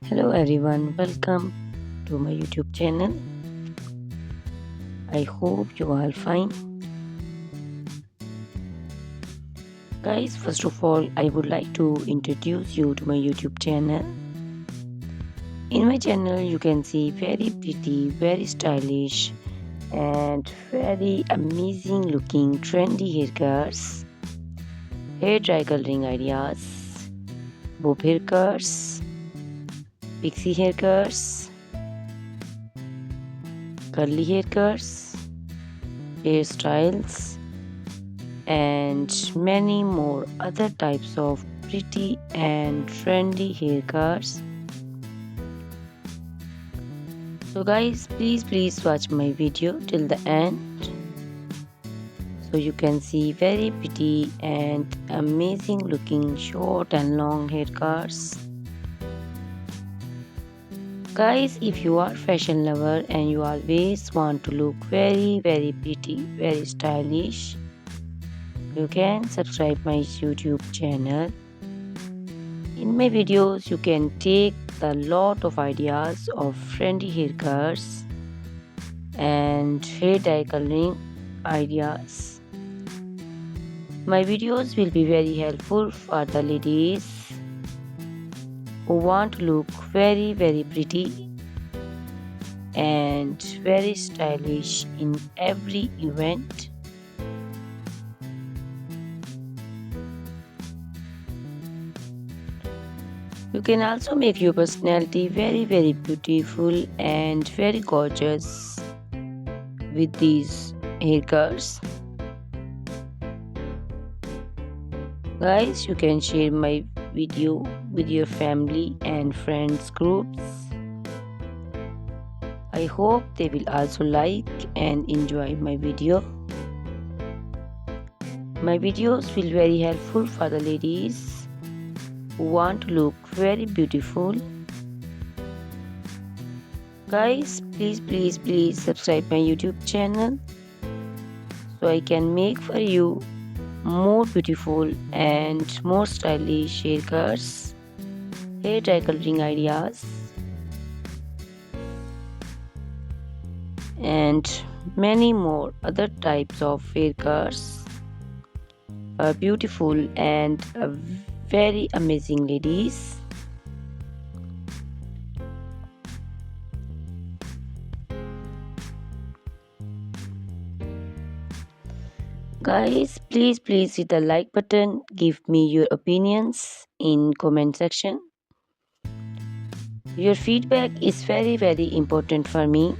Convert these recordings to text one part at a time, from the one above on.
Hello everyone, welcome to my YouTube channel. I hope you are fine. Guys, first of all, I would like to introduce you to my YouTube channel. In my channel, you can see very pretty, very stylish, and very amazing looking trendy haircuts, hair dry coloring ideas, bob haircuts, pixie haircuts, curly haircuts, hairstyles, and many more other types of pretty and trendy haircuts. So guys, please watch my video till the end so you can see very pretty and amazing looking short and long haircuts. Guys, if you are fashion lover and you always want to look very pretty, very stylish, you can subscribe my YouTube channel. In my videos, you can take a lot of ideas of trendy haircuts and hair dye coloring ideas. My videos will be very helpful for the ladies who want to look very pretty and very stylish in every event. You can also make your personality very beautiful and very gorgeous with these haircuts. Guys, you can share my video with your family and friends groups. I hope they will also like and enjoy my video. My videos will be very helpful for the ladies who want to look very beautiful. Guys, please subscribe my YouTube channel so I can make for you more beautiful and more stylish haircuts, hair dye coloring ideas, and many more other types of haircuts are beautiful and very amazing ladies. Guys, please hit the like button. Give me your opinions in comment section. Your feedback is very important for me.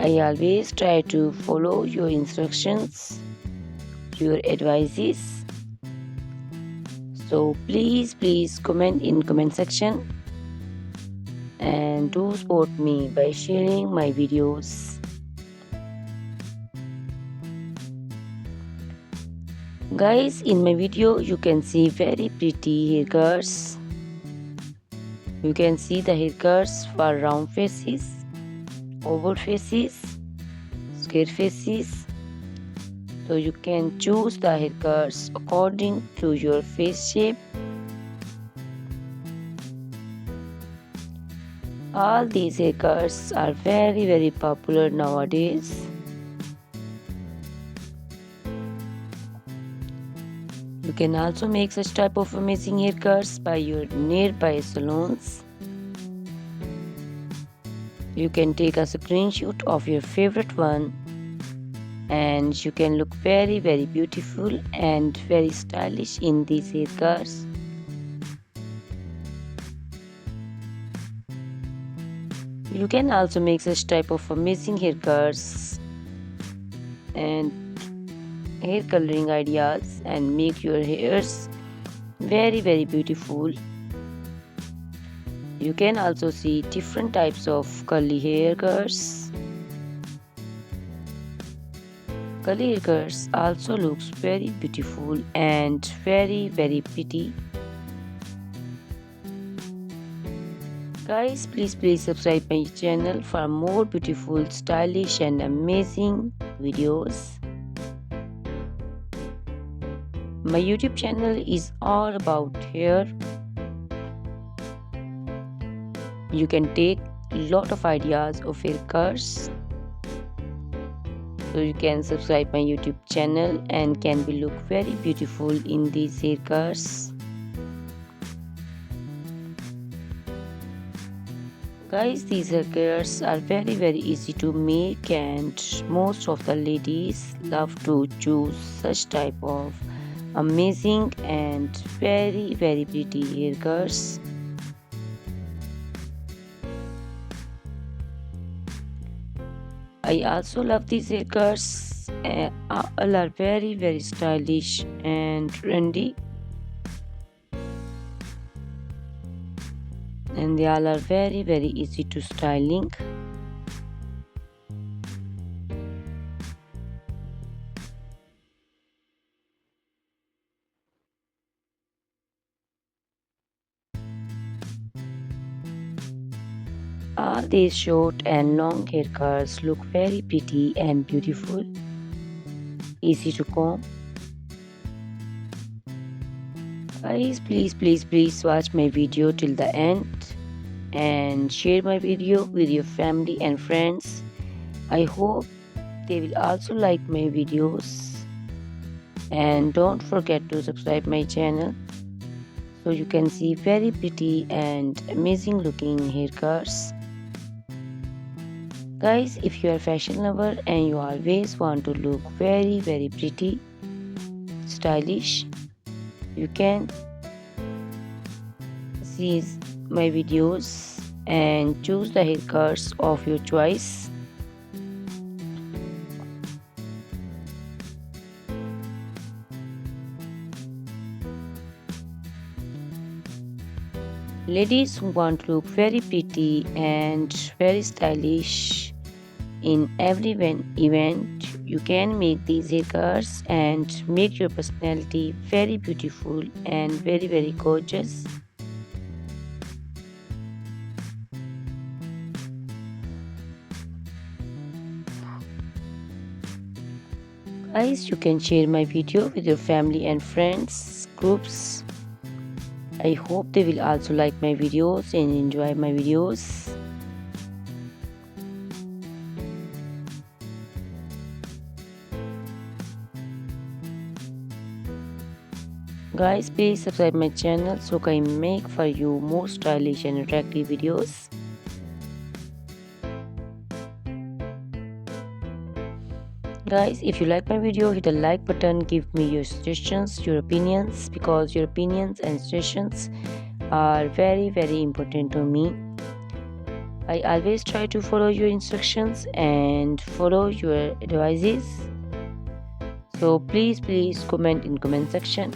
I always try to follow your instructions, your advices. So please comment in comment section and do support me by sharing my videos. Guys, in my video you can see very pretty haircuts. You can see the haircuts for round faces, oval faces, square faces. So you can choose the haircuts according to your face shape. All these haircuts are very popular nowadays. You can also make such type of amazing haircuts by your nearby salons. You can take a screenshot of your favorite one and you can look very beautiful and very stylish in these haircuts. You can also make such type of amazing haircuts and hair coloring ideas and make your hairs very beautiful. You can also see different types of curly haircuts. Curly haircuts also looks very beautiful and very pretty. Guys, please subscribe my channel for more beautiful, stylish and amazing videos. My YouTube channel is all about hair. You can take a lot of ideas of haircuts. So you can subscribe my YouTube channel and can be look very beautiful in these haircuts. Guys, these haircuts are very easy to make, and most of the ladies love to choose such type of amazing and very pretty haircuts. I also love these haircuts. All are very stylish and trendy, and they all are very easy to styling. All these short and long haircuts look very pretty and beautiful, easy to comb. Guys, please watch my video till the end and share my video with your family and friends. I hope they will also like my videos, and don't forget to subscribe my channel so you can see very pretty and amazing looking haircuts. Guys, if you are a fashion lover and you always want to look very pretty, stylish, you can see my videos and choose the haircuts of your choice. Ladies who want to look very pretty and very stylish in every event, you can make these haircuts and make your personality very beautiful and very gorgeous. Guys, you can share my video with your family and friends groups. I hope they will also like my videos and enjoy my videos. Guys, please subscribe my channel so I can make for you more stylish and attractive videos. Guys, if you like my video, hit the like button, give me your suggestions, your opinions, because your opinions and suggestions are very important to me. I always try to follow your instructions and follow your advices. So please comment in comment section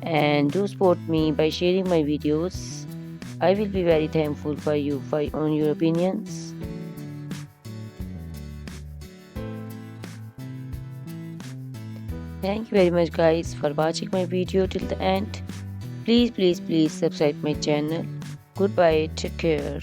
and do support me by sharing my videos. I will be very thankful for you on your opinions. Thank you very much guys for watching my video till the end. Please subscribe my channel. Goodbye, take care.